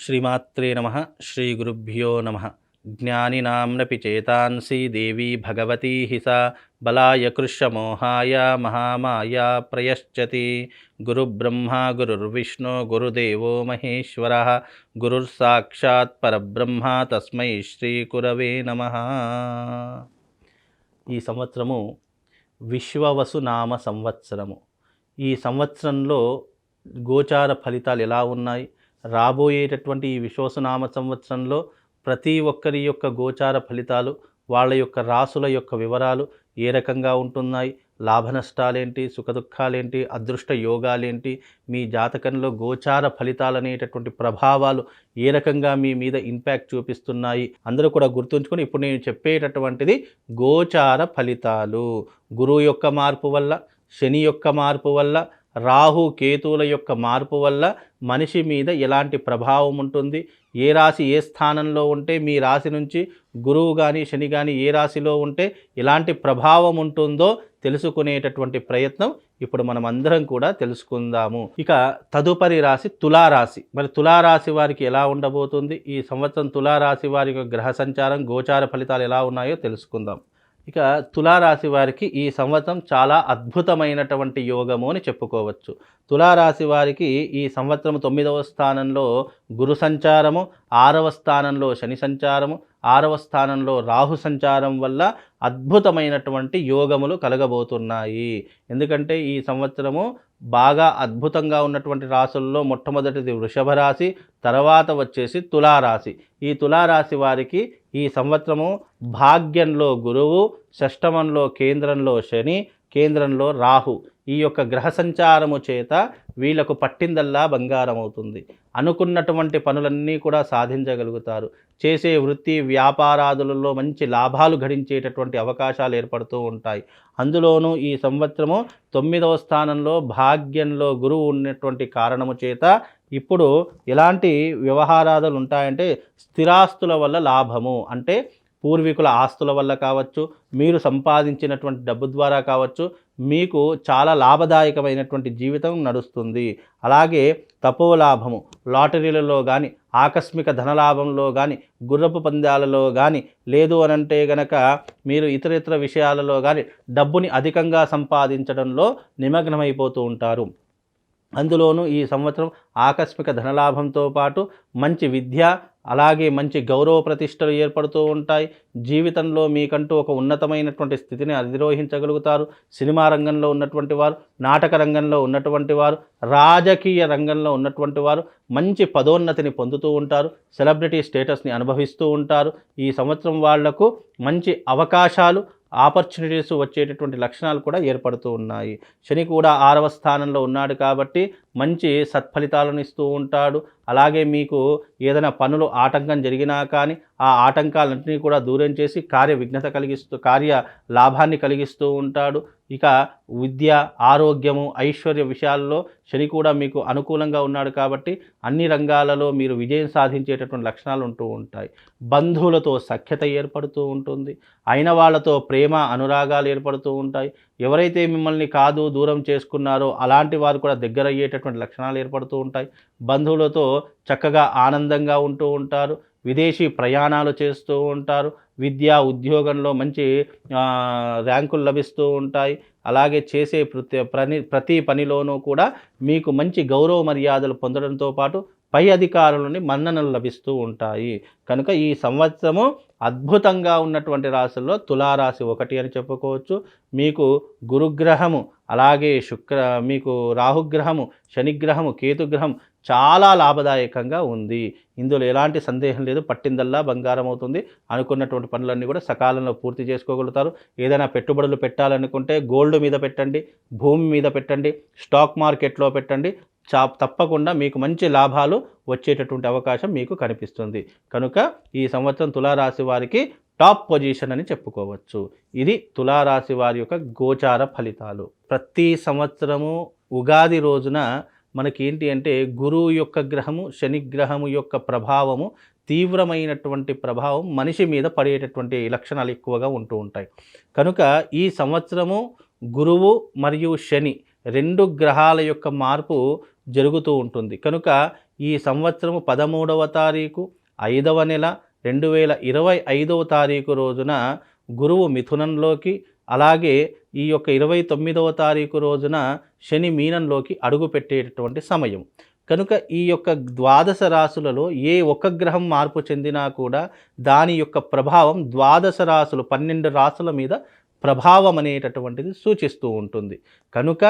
శ్రీమాత్రే నమః. శ్రీ గురుభ్యో నమః. జ్ఞానినాంనపి చేతాంసి దేవీ భగవతీ హి సా బలాయ కృష్యమోహాయ మహామాయా ప్రయశ్చతి. గురుబ్రహ్మ గురుర్విష్ణు గురుదేవో మహేశ్వరః గురుర్సాక్షాత్ పరబ్రహ్మ తస్మై శ్రీ గురవే నమః. ఈ సంవత్సరము విశ్వవసు నామ సంవత్సరము. ఈ సంవత్సరంలో గోచార ఫలితాలు ఎలా ఉన్నాయి, రాబోయేటటువంటి ఈ విశ్వవసునామ సంవత్సరంలో ప్రతి ఒక్కరి యొక్క గోచార ఫలితాలు, వాళ్ళ యొక్క రాసుల యొక్క వివరాలు ఏ రకంగా ఉంటున్నాయి, లాభ నష్టాలేంటి, సుఖదుఖాలేంటి, అదృష్ట యోగాలేంటి, మీ జాతకంలో గోచార ఫలితాలు అనేటటువంటి ప్రభావాలు ఏ రకంగా మీ మీద ఇంపాక్ట్ చూపిస్తున్నాయి అందరూ కూడా గుర్తుంచుకొని, ఇప్పుడు నేను చెప్పేటటువంటిది గోచార ఫలితాలు. గురువు యొక్క మార్పు వల్ల, శని యొక్క మార్పు వల్ల, రాహు కేతువుల యొక్క మార్పు వల్ల మనిషి మీద ఎలాంటి ప్రభావం ఉంటుంది, ఏ రాశి ఏ స్థానంలో ఉంటే మీ రాశి నుంచి గురువు కానీ శని కానీ ఏ రాశిలో ఉంటే ఎలాంటి ప్రభావం ఉంటుందో తెలుసుకునేటటువంటి ప్రయత్నం ఇప్పుడు మనం అందరం కూడా తెలుసుకుందాము. ఇక తదుపరి రాశి తులారాశి. మరి తులారాశి వారికి ఎలా ఉండబోతుంది, ఈ సంవత్సరం తులారాశి వారి యొక్క గ్రహ సంచారం, గోచార ఫలితాలు ఎలా ఉన్నాయో తెలుసుకుందాం. ఇక తులారాశి వారికి ఈ సంవత్సరం చాలా అద్భుతమైనటువంటి యోగము అని చెప్పుకోవచ్చు. తులారాశి వారికి ఈ సంవత్సరం 9వ స్థానంలో గురు సంచారము, 6వ స్థానంలో శని సంచారము, 6వ స్థానంలో రాహు సంచారం వల్ల అద్భుతమైనటువంటి యోగములు కలగబోతున్నాయి. ఎందుకంటే ఈ సంవత్సరము బాగా అద్భుతంగా ఉన్నటువంటి రాశుల్లో మొట్టమొదటిది వృషభ రాశి, తర్వాత వచ్చేసి తులారాశి. ఈ తులారాశి వారికి ఈ సంవత్సరము భాగ్యంలో గురువు, షష్టమంలో కేంద్రంలో శని, కేంద్రంలో రాహు, ఈ యొక్క గ్రహ సంచారము చేత వీళ్ళకు పట్టిందల్లా బంగారం అవుతుంది. అనుకున్నటువంటి పనులన్నీ కూడా సాధించగలుగుతారు. చేసే వృత్తి వ్యాపారాదులలో మంచి లాభాలు గడించేటటువంటి అవకాశాలు ఏర్పడుతూ ఉంటాయి. అందులోనూ ఈ సంవత్సరము 9వ స్థానంలో భాగ్యంలో గురువు ఉన్నటువంటి కారణము చేత ఇప్పుడు ఎలాంటి వ్యవహారాదులు ఉంటాయంటే, స్థిరాస్తుల వల్ల లాభము, అంటే పూర్వీకుల ఆస్తుల వల్ల కావచ్చు, మీరు సంపాదించినటువంటి డబ్బు ద్వారా కావచ్చు, మీకు చాలా లాభదాయకమైనటువంటి జీవితం నడుస్తుంది. అలాగే తపోవ లాభము, లాటరీలలో కానీ, ఆకస్మిక ధనలాభంలో కానీ, గుర్రపు పందాలలో కానీ, లేదు అనంటే గనక మీరు ఇతర విషయాలలో కానీ డబ్బుని అధికంగా సంపాదించడంలో నిమగ్నమైపోతూ ఉంటారు. అందులోనూ ఈ సంవత్సరం ఆకస్మిక ధనలాభంతో పాటు మంచి విద్య, అలాగే మంచి గౌరవ ప్రతిష్టలు ఏర్పడుతూ ఉంటాయి. జీవితంలో మీకంటూ ఒక ఉన్నతమైనటువంటి స్థితిని అధిరోహించగలుగుతారు. సినిమా రంగంలో ఉన్నటువంటి వారు, నాటక రంగంలో ఉన్నటువంటి వారు, రాజకీయ రంగంలో ఉన్నటువంటి వారు మంచి పదోన్నతిని పొందుతూ ఉంటారు. సెలబ్రిటీ స్టేటస్ని అనుభవిస్తూ ఉంటారు. ఈ సంవత్సరం వాళ్లకు మంచి అవకాశాలు, ఆపర్చునిటీస్ వచ్చేటటువంటి లక్షణాలు కూడా ఏర్పడుతూ ఉన్నాయి. శని కూడా 6వ స్థానంలో ఉన్నాడు కాబట్టి మంచి సత్ఫలితాలను ఇస్తూ ఉంటాడు. అలాగే మీకు ఏదైనా పనులు ఆటంకం జరిగినా కానీ ఆ ఆటంకాలన్నింటినీ కూడా దూరం చేసి కార్య లాభాన్ని కలిగిస్తూ ఉంటాడు. ఇక విద్య, ఆరోగ్యము, ఐశ్వర్య విషయాల్లో శని కూడా మీకు అనుకూలంగా ఉన్నాడు కాబట్టి అన్ని రంగాలలో మీరు విజయం సాధించేటటువంటి లక్షణాలు ఉంటూ ఉంటాయి. బంధువులతో సఖ్యత ఏర్పడుతూ ఉంటుంది. అయిన వాళ్ళతో ప్రేమ, అనురాగాలు ఏర్పడుతూ ఉంటాయి. ఎవరైతే మిమ్మల్ని కాదు దూరం చేసుకున్నారో అలాంటి వారు కూడా దగ్గర అయ్యేటటువంటి లక్షణాలు ఏర్పడుతూ ఉంటాయి. బంధువులతో చక్కగా ఆనందంగా ఉంటూ ఉంటారు. విదేశీ ప్రయాణాలు చేస్తూ ఉంటారు. విద్యా ఉద్యోగంలో మంచి ర్యాంకులు లభిస్తూ ఉంటాయి. అలాగే చేసే ప్రతి పనిలోనూ కూడా మీకు మంచి గౌరవ మర్యాదలు పొందడంతో పాటు పై అధికారుల నుండి మన్ననలు లభిస్తూ ఉంటాయి. కనుక ఈ సంవత్సరము అద్భుతంగా ఉన్నటువంటి రాశుల్లో తులారాశి ఒకటి అని చెప్పుకోవచ్చు. మీకు గురుగ్రహము, అలాగే మీకు రాహుగ్రహము, శనిగ్రహము, కేతుగ్రహం చాలా లాభదాయకంగా ఉంది. ఇందులో ఎలాంటి సందేహం లేదు. పట్టిందల్లా బంగారం అవుతుంది. అనుకున్నటువంటి పనులన్నీ కూడా సకాలంలో పూర్తి చేసుకోగలుగుతారు. ఏదైనా పెట్టుబడులు పెట్టాలనుకుంటే గోల్డ్ మీద పెట్టండి, భూమి మీద పెట్టండి, స్టాక్ మార్కెట్లో పెట్టండి. తప్పకుండా మీకు మంచి లాభాలు వచ్చేటటువంటి అవకాశం మీకు కనిపిస్తుంది. కనుక ఈ సంవత్సరం తులారాశి వారికి టాప్ పొజిషన్ అని చెప్పుకోవచ్చు. ఇది తులారాశి వారి యొక్క గోచార ఫలితాలు. ప్రతి సంవత్సరము ఉగాది రోజున మనకి ఏంటి అంటే గురువు యొక్క గ్రహము, శని గ్రహము యొక్క ప్రభావము, తీవ్రమైనటువంటి ప్రభావం మనిషి మీద పడేటటువంటి లక్షణాలు ఎక్కువగా ఉంటూ ఉంటాయి. కనుక ఈ సంవత్సరము గురువు మరియు శని 2 గ్రహాల యొక్క మార్పు జరుగుతూ ఉంటుంది. కనుక ఈ సంవత్సరము 13వ తారీఖు 5వ నెల 2025వ తారీఖు రోజున గురువు మిథునంలోకి, అలాగే ఈ యొక్క 29వ తారీఖు రోజున శని మీనంలోకి అడుగుపెట్టేటటువంటి సమయం. కనుక ఈ యొక్క ద్వాదశ రాశులలో ఏ ఒక్క గ్రహం మార్పు చెందినా కూడా దాని యొక్క ప్రభావం ద్వాదశ రాశులు 12 రాశుల మీద ప్రభావం అనేటటువంటిది సూచిస్తూ ఉంటుంది. కనుక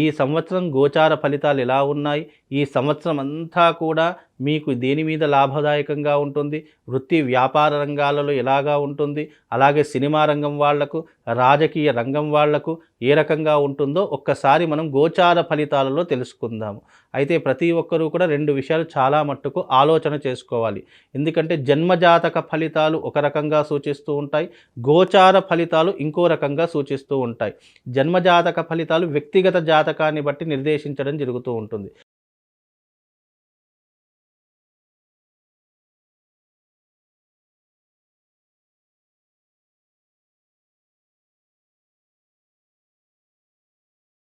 ఈ సంవత్సరం గోచార ఫలితాలు ఎలా ఉన్నాయి, ఈ సంవత్సరం అంతా కూడా మీకు దేని మీద లాభదాయకంగా ఉంటుంది, వృత్తి వ్యాపార రంగాలలో ఎలాగా ఉంటుంది, అలాగే సినిమా రంగం వాళ్లకు, రాజకీయ రంగం వాళ్లకు ఏ రకంగా ఉంటుందో ఒక్కసారి మనం గోచార ఫలితాలలో తెలుసుకుందాము. అయితే ప్రతి ఒక్కరూ కూడా 2 విషయాలు చాలా మట్టుకు ఆలోచన చేసుకోవాలి. ఎందుకంటే జన్మజాతక ఫలితాలు ఒక రకంగా సూచిస్తూ ఉంటాయి, గోచార ఫలితాలు ఇంకో రకంగా సూచిస్తూ ఉంటాయి. జన్మజాతక ఫలితాలు వ్యక్తిగత జాతకాన్ని బట్టి నిర్దేశించడం జరుగుతూ ఉంటుంది.